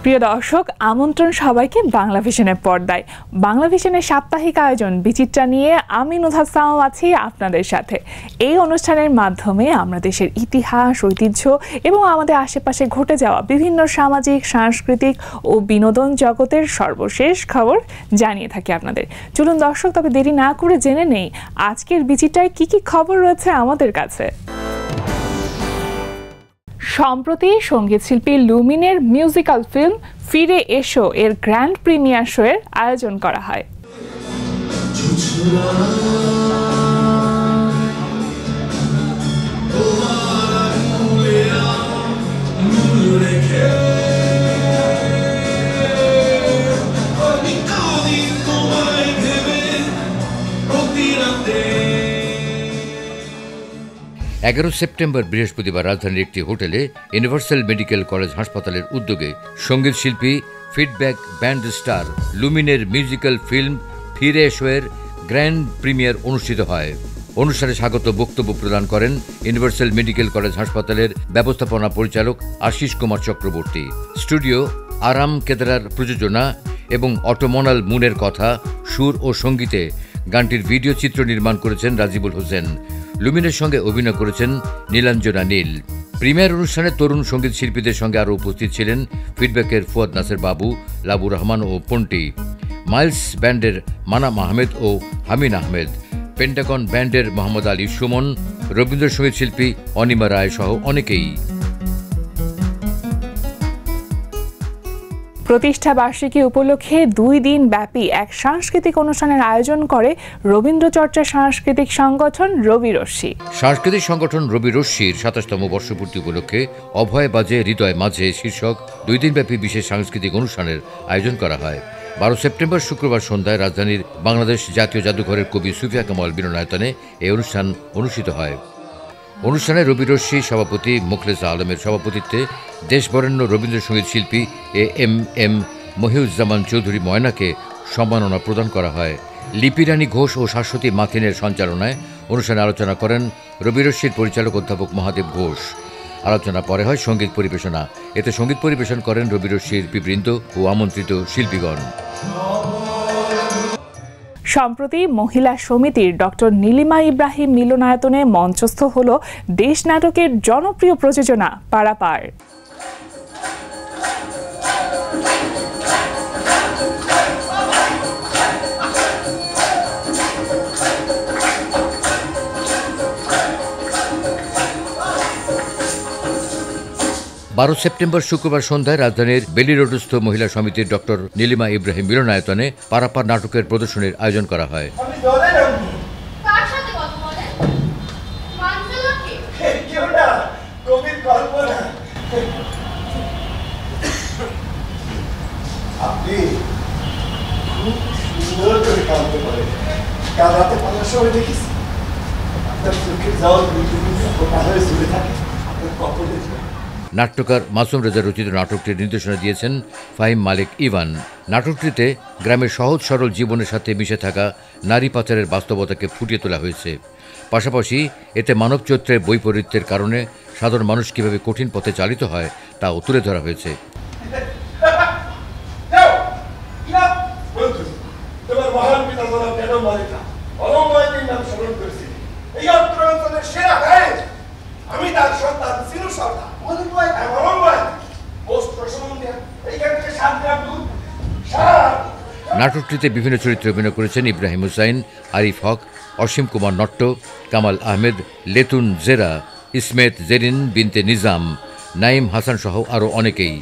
প্রিয় দর্শক, আমন্ত্রণ সবাইকে বাংলা ভিশনের পর্দায়। বাংলা ভিশনের সাপ্তাহিক আয়োজন বিচিত্রা নিয়ে আমি নুহাত সাও আছি আপনাদের সাথে। এই অনুষ্ঠানের মাধ্যমে আমরা দেশের ইতিহাস, ঐতিহ্য এবং আমাদের আশেপাশে ঘটে যাওয়া বিভিন্ন সামাজিক, সাংস্কৃতিক ও বিনোদন জগতের সর্বশেষ খবর জানিয়ে থাকি আপনাদের। চলুন দর্শক, তবে দেরি না করে জেনে নেই আজকের বিচিত্রায় কি কি খবর রয়েছে আমাদের কাছে। সম্প্রতি সঙ্গীত শিল্পী লুমিনের মিউজিক্যাল ফিল্ম ফিরে এসো এর গ্র্যান্ড প্রিমিয়ার শো এর আয়োজন করা হয়। 11 সেপ্টেম্বর বৃহস্পতিবার রাজধানীর একটি হোটেলে ইউনিভার্সাল মেডিকেল কলেজ হাসপাতালের উদ্যোগে সঙ্গীত শিল্পী ফিডব্যাক ব্যান্ড স্টার লুমিনের মিউজিক্যাল ফিল্ম ফিরে এসো এর গ্র্যান্ড প্রিমিয়ার অনুষ্ঠিত হয়। অনুষ্ঠানে স্বাগত বক্তব্য প্রদান করেন ইউনিভার্সাল মেডিকেল কলেজ হাসপাতালের ব্যবস্থাপনা পরিচালক আশিস কুমার চক্রবর্তী। স্টুডিও আরাম কেদারার প্রযোজনা এবং অটোমনাল মুনের কথা, সুর ও সঙ্গীতে গানটির ভিডিও চিত্র নির্মাণ করেছেন রাজিবুল হোসেন। লুমিনের সঙ্গে অভিনয় করেছেন নীলাঞ্জনা নীল। প্রিমিয়ার অনুষ্ঠানে তরুণ সঙ্গীত শিল্পীদের সঙ্গে আরও উপস্থিত ছিলেন ফিডব্যাকের ফুয়াদ নাসের বাবু, লাবু রহমান ও পন্টি, মাইলস ব্যান্ডের মানাম আহমেদ ও হামিন আহমেদ, পেন্টাগন ব্যান্ডের মোহাম্মদ আলী সুমন, রবীন্দ্রসঙ্গীত শিল্পী অনিমা রায় সহ অনেকেই। প্রতিষ্ঠা বার্ষিকী উপলক্ষে 2 দিন ব্যাপী এক সাংস্কৃতিক অনুষ্ঠানের আয়োজন করে রবীন্দ্রচর্চা সাংস্কৃতিক সংগঠন রবি রশ্মি। সাংস্কৃতিক সংগঠন রবি রশ্মির 27তম বর্ষপূর্তি উপলক্ষে অভয় বাজে হৃদয় মাঝে শীর্ষক 2 দিনব্যাপী বিশেষ সাংস্কৃতিক অনুষ্ঠানের আয়োজন করা হয়। 12 সেপ্টেম্বর শুক্রবার সন্ধ্যায় রাজধানীর বাংলাদেশ জাতীয় জাদুঘরের কবি সুফিয়া কামাল মিলনায়তনে এই অনুষ্ঠান অনুষ্ঠিত হয়। অনুষ্ঠানে রবি রশ্মি সভাপতি মুখলেসা আলমের সভাপতিত্বে দেশবরেণ্য রবীন্দ্রসঙ্গীত শিল্পী এম মহিউজ্জামান চৌধুরী ময়নাকে সম্মাননা প্রদান করা হয়। লিপিরানী ঘোষ ও শাশ্বতী মাথিনের সঞ্চালনায় অনুষ্ঠানে আলোচনা করেন রবি রশ্মির পরিচালক অধ্যাপক মহাদেব ঘোষ। আলোচনা পরে হয় সঙ্গীত পরিবেশনা। এতে সঙ্গীত পরিবেশন করেন রবি রশ্মির শিল্পীবৃন্দ ও আমন্ত্রিত শিল্পীগণ। সম্প্রতি মহিলা সমিতির ডক্টর নীলিমা ইব্রাহিম মিলনায়তনে মঞ্চস্থ হল দেশ নাটকের জনপ্রিয় প্রযোজনা পারাপার। 12 সেপ্টেম্বর শুক্রবার সন্ধ্যায় রাজধানীর বেলি রোডস্থ মহিলা সমিতির ডক্টর নীলিমা ইব্রাহিম মিলনায়তনে পারাপার নাটকের প্রদর্শনীর আয়োজন করা হয়। নাট্যকার মাসুম রেজা রচিত নাটকটির নির্দেশনা দিয়েছেন ফাহিম মালিক ইভান। নাটকটিতে গ্রামের সহজ সরল জীবনের সাথে মিশে থাকা নারী পাচারের বাস্তবতাকে ফুটিয়ে তোলা হয়েছে। পাশাপাশি এতে মানব চরিত্রের বৈপরীত্যের কারণে সাধারণ মানুষ কিভাবে কঠিন পথে চালিত হয় তাও তুলে ধরা হয়েছে। নাটকটিতে বিভিন্ন চরিত্রে অভিনয় করেছেন ইব্রাহিম হুসাইন, আরিফ হক, অসীম কুমার নট্ট, কামাল আহমেদ, লেতুন জেরা, ইসমেত জেরিন বিনতে নিজাম, নাইম হাসান সহ আরও অনেকেই।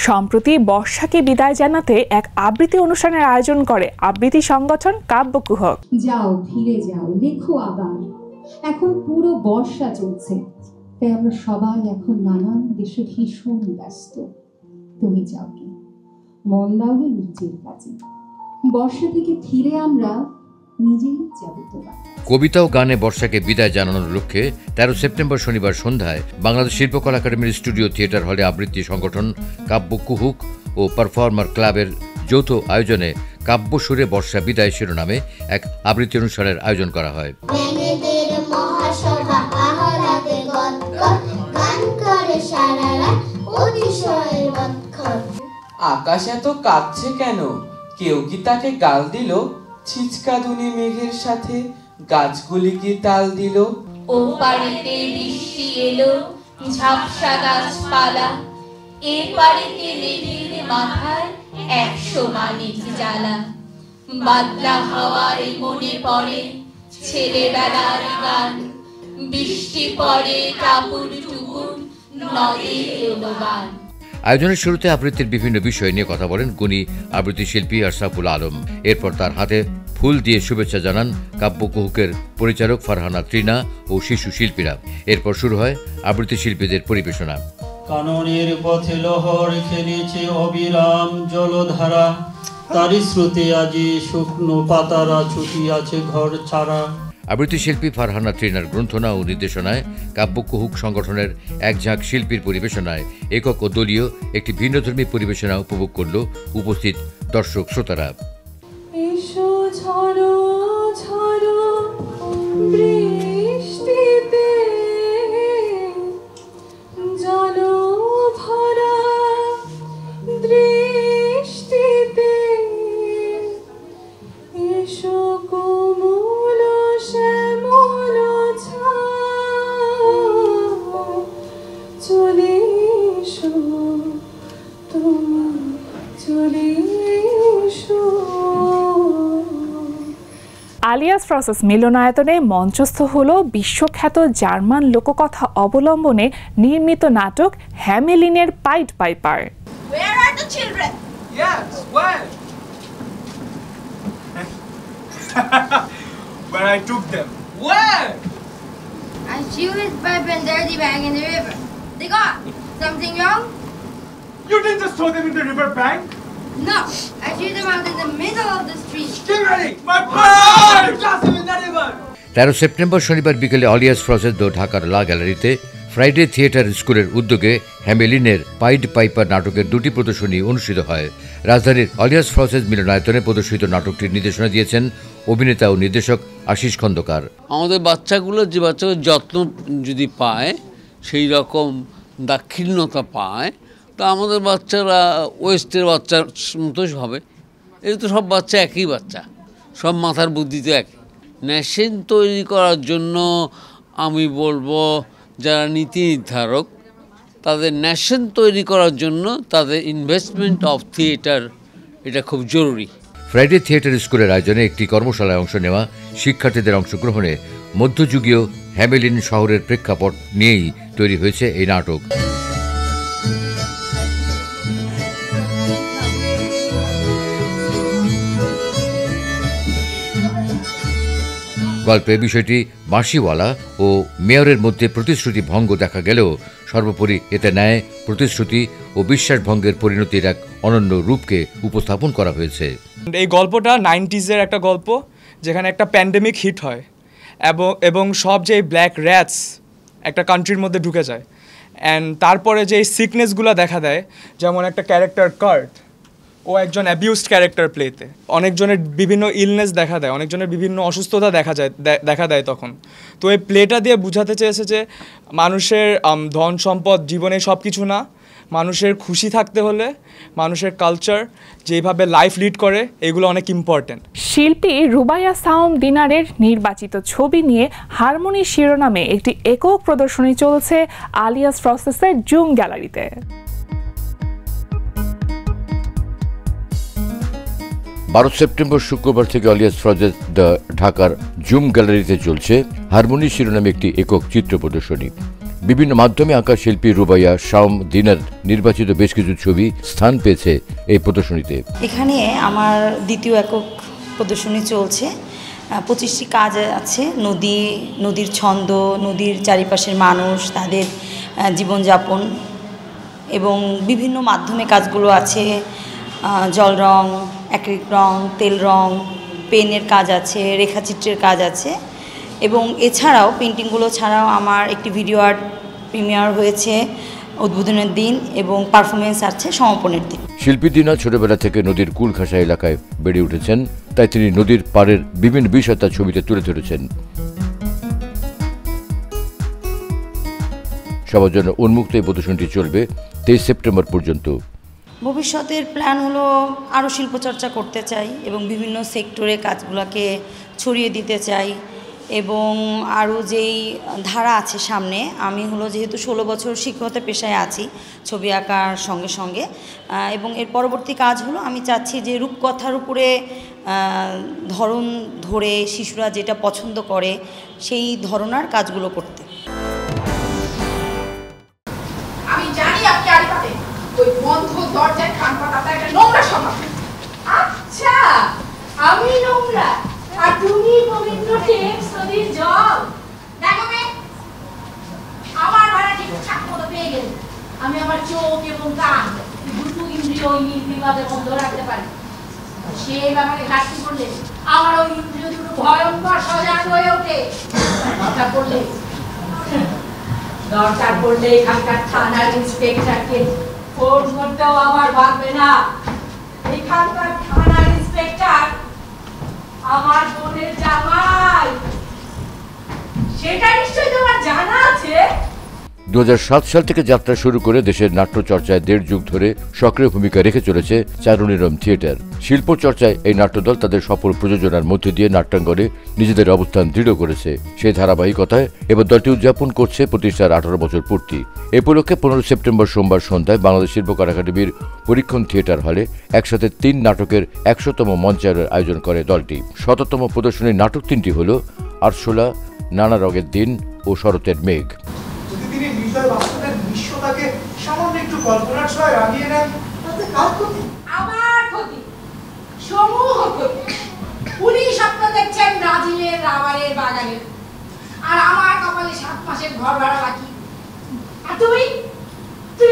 সম্প্রতি বর্ষাকে বিদায় জানাতে এক আবৃত্তি অনুষ্ঠানের আয়োজন করে আবৃত্তি সংগঠন কাব্যকুহক। যাও ফিরে যাও, লেখো আবার, এখন পুরো বর্ষা চলছে, তাই আমরা সবাই এখন নানান দেশে ভীষণ ব্যস্ত। তুমি যাও কি মন দাও নিজের কাজে। বর্ষা থেকে ফিরে আমরা নিজেই যাবিতবা। কবিতা ও গানে বর্ষাকে বিদায় জানানোর লক্ষ্যে 13 সেপ্টেম্বর শনিবার সন্ধ্যায় বাংলাদেশ শিল্পকলা একাডেমির স্টুডিও থিয়েটার হলে আবৃত্তি সংগঠন কাব্য কুহুক ও পারফর্মার ক্লাবের যৌথ আয়োজনে কাব্য সুরে বর্ষা বিদায় শিরোনামে এক আবৃত্তি অনুষ্ঠানের আয়োজন করা হয়। আকাশ এত কাঁদছে কেন? কেউ কি তাকে গাল দিল? ছিচকাদুনি মেঘের সাথে গাছগুলি কি তাল দিল? ও পাড়িতে বৃষ্টি এলো, ঝাপসা গাছপালা, এ পাড়িতে লেলির মাথায় 100 মানিক জ্বালা। বাদলা হাওয়ায় মনে পড়ে ছেলেবেলার গান, বৃষ্টি পড়ে কাপড় টুকুর নদে এলো গান। আয়োজনের শুরুতে আবৃত্তির বিভিন্ন বিষয় নিয়ে কথা বলেন গুণী আবৃত্তি শিল্পী আশরাফুল আলম। এরপর তার হাতে ফুল দিয়ে শুভেচ্ছা জানান কাব্য কুহুকের পরিচালক ফারহানা ত্রিনা ও শিশু শিল্পীরা। এরপর শুরু হয় আবৃত্তি শিল্পীদের পরিবেশনা। কাননের পথে লহর খেলেছে অবিরাম জলধারা, তারি স্রোতে আজি শুকনো পাতারা ছুটিয়াছে ঘর ছাড়া। আবৃত্তি শিল্পী ফারহানা ত্রিনার গ্রন্থনা ও নির্দেশনায় কাব্য কুহুক সংগঠনের এক ঝাঁক শিল্পীর পরিবেশনায় একক ও দলীয় একটি ভিন্নধর্মী পরিবেশনা উপভোগ করল উপস্থিত দর্শক শ্রোতারা। আলিয়াস ফ্রসেস মিলনায়তনে মঞ্চস্থ হল বিশ্বখ্যাত জার্মান লোককথা অবলম্বনে নির্মিত নাটক হ্যামেলিনের pied piper. Where are the children? Yes, where? Where I took them. Where? I threw his pipe and dirty bag in the river. They got something wrong? You didn't just throw them in the river bank. No, I threw them out in the middle of the street. Get ready! My bird! Toss them in the river! 13 September শনিবার বিকেলে অলিয়াস ফ্রসেস দো ঢাকার লা গ্যালারিতে Friday theatre স্কুলের উদ্যোগে হ্যামেলিনের pied piper নাটকের দুটি প্রদর্শনী অনুষ্ঠিত হয়। রাজধানীর অলিয়াস ফ্রসেস মিলনায়তনে প্রদর্শিত নাটকটির নির্দেশনা দিয়েছেন অভিনেতা ও নির্দেশক আশিস খন্দকার। আমাদের বাচ্চাগুলো যে বাচ্চাদের যত্ন যদি পায়, সেই রকম দাক্ষিণ্যতা পায়, তা আমাদের বাচ্চারা ওয়েস্টের বাচ্চার মতোই হবে। এই তো সব বাচ্চা একই বাচ্চা, সব মাথার বুদ্ধি তো একই। ন্যাশন তৈরি করার জন্য আমি বলবো যারা নীতি নির্ধারক, তাদের ন্যাশন তৈরি করার জন্য তাদের ইনভেস্টমেন্ট অফ থিয়েটার এটা খুব জরুরি। ফ্রাইডে থিয়েটার স্কুলের আয়োজনে একটি কর্মশালায় অংশ নেওয়া শিক্ষার্থীদের অংশগ্রহণে মধ্যযুগীয় হ্যামেলিন শহরের প্রেক্ষাপট নিয়েই তৈরি হয়েছে এই নাটক। গল্পের বিষয়টি বাঁশিওয়ালা ও মেয়রের মধ্যে প্রতিশ্রুতি ভঙ্গ দেখা গেলেও সর্বোপরি এতে ন্যায়, প্রতিশ্রুতি ও বিশ্বাসভঙ্গের পরিণতির এক অনন্য রূপকে উপস্থাপন করা হয়েছে। এই গল্পটা 90s-এর একটা গল্প, যেখানে একটা প্যান্ডেমিক হিট হয় এবং সব যে ব্ল্যাক র্যাটস একটা কান্ট্রির মধ্যে ঢুকে যায়, অ্যান্ড তারপরে যে সিকনেসগুলো দেখা দেয়, যেমন একটা ক্যারেক্টার কার্ট, ও একজন অ্যাবিউজড ক্যারেক্টার প্লেতে অনেকজনের বিভিন্ন ইলনেস দেখা দেয়, অনেকজনের বিভিন্ন অসুস্থতা দেখা দেয় তখন। তো এই প্লেটা দিয়ে বোঝাতে চেয়েছে যে মানুষের ধন সম্পদ জীবনে সব কিছু না, মানুষের খুশি থাকতে হলে মানুষের কালচার যেভাবে লাইফ লিড করে এগুলো অনেক ইম্পর্টেন্ট। শিল্পী রুবাইয়া সাওম দিনারের নির্বাচিত ছবি নিয়ে হারমোনি শিরোনামে একটি একক প্রদর্শনী চলছে আলিয়াস ফ্রসেসের জুম গ্যালারিতে। 12 সেপ্টেম্বর শুক্রবার থেকে অলিয়াস ফ্রসেস দ্য ঢাকার জুম গ্যালারিতে চলছে হারমোনি শিরোনামে একটি একক চিত্র প্রদর্শনী। বিভিন্ন মাধ্যমে আঁকা শিল্পী রুবাইয়া সাওম দিনার নির্বাচিত বেশ কিছু ছবি স্থান পেয়েছে এই প্রদর্শনীতে। এখানে আমার দ্বিতীয় একক প্রদর্শনী চলছে। 25টি কাজ আছে, নদীর ছন্দ, নদীর চারিপাশের মানুষ, তাদের জীবনযাপন এবং বিভিন্ন মাধ্যমে কাজগুলো আছে। জল রং, অ্যাক্রিলিক রং, তেল রং, পেনের কাজ আছে, রেখাচিত্রের কাজ আছে, এবং এছাড়াও পেন্টিংগুলো ছাড়াও আমার একটি ভিডিও আর্ট প্রিমিয়ার হয়েছে উদ্বোধনের দিন এবং পারফরমেন্স আছে সমাপনের দিন। শিল্পী দিনা ছোটবেলা থেকে নদীর কুল ঘাসা এলাকায় বেড়ে উঠেছেন, তাই তিনি নদীর পাড়ের বিভিন্ন বিষয় তার ছবিতে তুলে ধরেছেন। সবার জন্য উন্মুক্ত এই প্রদর্শনীটি চলবে 23 সেপ্টেম্বর পর্যন্ত। ভবিষ্যতের প্ল্যান হলো আরও শিল্পচর্চা করতে চাই এবং বিভিন্ন সেক্টরে কাজগুলোকে ছড়িয়ে দিতে চাই, এবং আরও যেই ধারা আছে সামনে, আমি হলো যেহেতু 16 বছর শিক্ষকতা পেশায় আছি ছবি আঁকার সঙ্গে সঙ্গে, এবং এর পরবর্তী কাজ হলো আমি চাচ্ছি যে রূপকথার উপরে ধরন ধরে শিশুরা যেটা পছন্দ করে সেই ধরনের কাজগুলো করতে। আমি জানি আপনি আড়িপাতে ওই বন্ধ দরজায় কান পাতাটা একটা নোংরা স্বভাব। আচ্ছা, আমি নোংরা আর তুমি পবিত্র টেক্স নদীর জল। দেখো মে, আমার ভাড়া ঠিকঠাক মতো পেয়ে গেলে আমি আমার চোখ এবং কান দুটো ইন্দ্রিয় নির্বিবাদে বন্ধ রাখতে পারি। সেই ব্যাপারে ঘাটতি করলে আমার ওই ইন্দ্রিয় দুটো ভয়ঙ্কর সজাগ হয়ে ওঠে। দরকার পড়লে এখানকার থানার ইন্সপেক্টরকে ফোন করতেও আমার বাঁধবে না। এখানকার থানার ইন্সপেক্টর আমার বোনের জামাই, সেটা নিশ্চয়ই তোমার জানা আছে। 2007 সাল থেকে যাত্রা শুরু করে দেশের নাট্যচর্চায় 1.5 যুগ ধরে সক্রিয় ভূমিকা রেখে চলেছে চারুনিরম থিয়েটার। শিল্প চর্চায় এই নাট্যদল তাদের সফল প্রযোজনার মধ্যে দিয়ে নাট্যাঙ্গনে নিজেদের অবস্থান দৃঢ় করেছে। সেই ধারাবাহিকতায় এবার দলটি উদযাপন করছে প্রতিষ্ঠার 18 বছর পূর্তি। এ উপলক্ষে 15 সেপ্টেম্বর সোমবার সন্ধ্যায় বাংলাদেশ শিল্পকলা একাডেমির পরীক্ষণ থিয়েটার হলে একসাথে 3 নাটকের 100তম মঞ্চায়নের আয়োজন করে দলটি। 100তম প্রদর্শনীর নাটক 3টি হল আরশোলা, নানা রঙের দিন ও শরতের মেঘ। বিশ্বটাকে সামান্য একটু কল্পনার ছয় রাঙিয়ে নেন, তাতে কার ক্ষতি? আমার ক্ষতি, সমূহ ক্ষতি। উনি স্বপ্ন দেখছেন ব্রাজিলের রাবারের বাগানের, আর আমার কপালে 7 মাসের ঘর ভাড়া বাকি। আর তুমি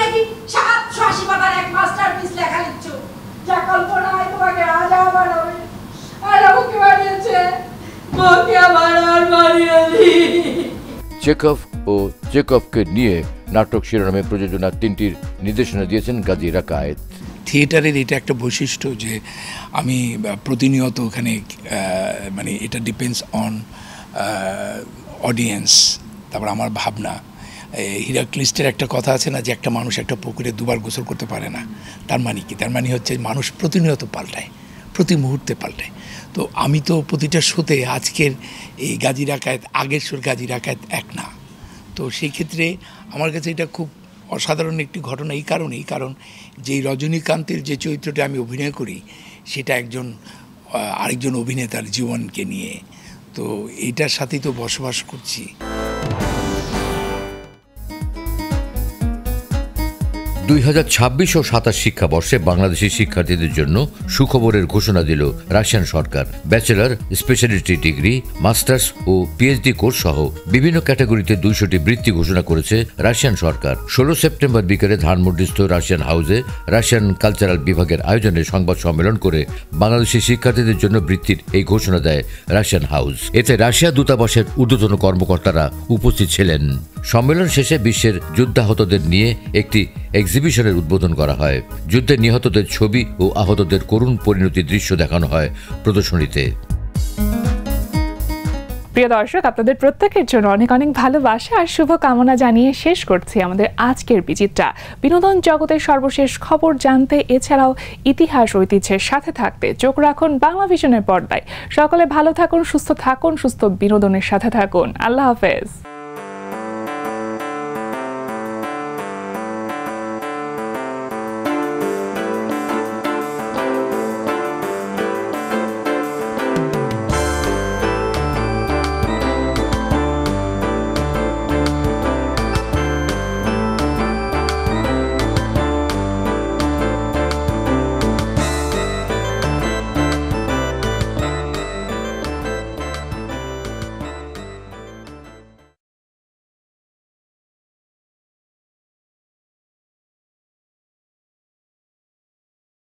নাকি 780 পাতার এক মাস্টারপিস লেখা লিখছো, যা কল্পনায় তোমাকে রাজা বানাবে। আর আমাকে বানিয়েছে, আমাকে আবার আর বানিয়েছি। চেকভ ও চেকভকে নিয়ে নাটক শিরোনামে প্রযোজনা 3টির নির্দেশনা দিয়েছেন গাজী রাকায়েত। থিয়েটারের এটা একটা বৈশিষ্ট্য যে আমি প্রতিনিয়ত ওখানে মানে এটা ডিপেন্ডস অন অডিয়েন্স, তারপর আমার ভাবনা। হিরাক্লিস্টের একটা কথা আছে না যে একটা মানুষ একটা পুকুরে 2 বার গোসল করতে পারে না, তার মানে কি? তার মানে হচ্ছে মানুষ প্রতিনিয়ত পাল্টায়, প্রতি মুহূর্তে পাল্টায়। তো আমি তো প্রতিটা শোতে আজকের এই গাজী রাকায়েত আগের শোর গাজী রাকায়েত এক না। তো সেই ক্ষেত্রে আমার কাছে এটা খুব অসাধারণ একটি ঘটনা এই কারণেই, কারণ যেই রজনীকান্তের যে চরিত্রটা আমি অভিনয় করি সেটা আরেকজন অভিনেতার জীবনকে নিয়ে, তো এইটার সাথেই তো বসবাস করছি। 2026 ও 27 শিক্ষাবর্ষে বাংলাদেশি শিক্ষার্থীদের জন্য সুখবরের ঘোষণা দিল রাশিয়ান সরকার। ব্যাচেলর, স্পেশালিটি ডিগ্রি, মাস্টার্স ও পিএইচডি কোর্স সহ বিভিন্ন ক্যাটাগরিতে 200টি বৃত্তি ঘোষণা করেছে রাশিয়ান সরকার। 16 সেপ্টেম্বর বিকেলে ধানমন্ডিস্থ রাশিয়ান হাউসে রাশিয়ান কালচারাল বিভাগের আয়োজনে সংবাদ সম্মেলন করে বাংলাদেশি শিক্ষার্থীদের জন্য বৃত্তির এই ঘোষণা দেয় রাশিয়ান হাউস। এতে রাশিয়া দূতাবাসের ঊর্ধ্বতন কর্মকর্তারা উপস্থিত ছিলেন। সম্মেলন শেষে বিশ্বের যুদ্ধাহতদের নিয়ে একটি এক্সিবিশনের উদ্বোধন করা হয়। যুদ্ধে নিহতদের ছবি ও আহতদের করুণ পরিণতির দৃশ্য দেখানো হয় প্রদর্শনীতে। প্রিয় দর্শক, আপনাদের প্রত্যেকের জন্য অনেক অনেক ভালোবাসা আর শুভকামনা জানিয়ে শেষ করছি আমাদের আজকের বিচিত্রা। বিনোদন জগতের সর্বশেষ খবর জানতে, এছাড়াও ইতিহাস ঐতিহ্যের সাথে থাকতে চোখ রাখুন বাংলা ভিশনের পর্দায়। সকলে ভালো থাকুন, সুস্থ থাকুন, সুস্থ বিনোদনের সাথে থাকুন। আল্লাহ হাফেজ।